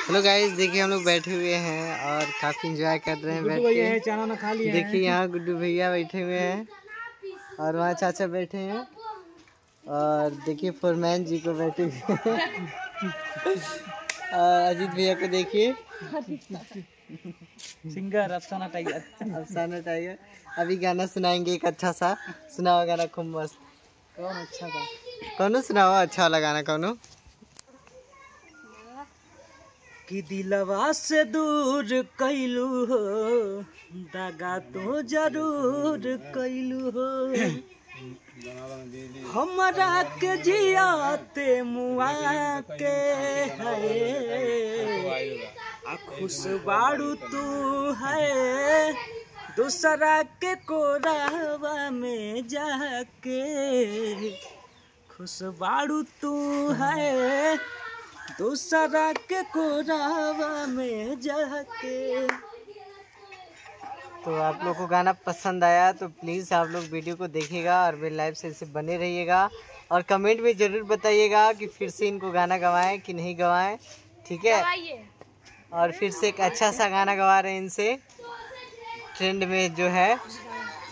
Hello guys, देखिए हम लोग बैठे हुए हैं और काफी एंजॉय कर रहे हैं बैठ के। चाना ना खा लिया। देखिए यहाँ गुड्डू भैया बैठे हुए हैं और वहाँ चाचा बैठे हैं और देखिए फोरमैन जी को बैठे हुए हैं और अजीत भैया को देखिए, सिंगर अफसाना टाइगर। अभी गाना सुनाएंगे एक अच्छा सा। सुनाओ गाना खूब मस्त। कौन अच्छा था? कौनो सुनाओ अच्छा वाला गाना कौनो। कि दिलवा से दूर कैलू हो, दगा तो जरूर कैलू हो, हमरा के जियाते मुआ के है, खुश बाड़ू तू है दूसरा के कोरावा में जाके, खुश बाड़ू तू है दूसरा के कोरावा में जाके। तो आप लोग को गाना पसंद आया तो प्लीज़ आप लोग वीडियो को देखिएगा और मेरे लाइव से इसे बने रहिएगा और कमेंट में ज़रूर बताइएगा कि फिर से इनको गाना गवाएं कि नहीं गवाएं, ठीक है। और फिर से एक अच्छा सा गाना गवा रहे हैं इनसे, ट्रेंड में जो है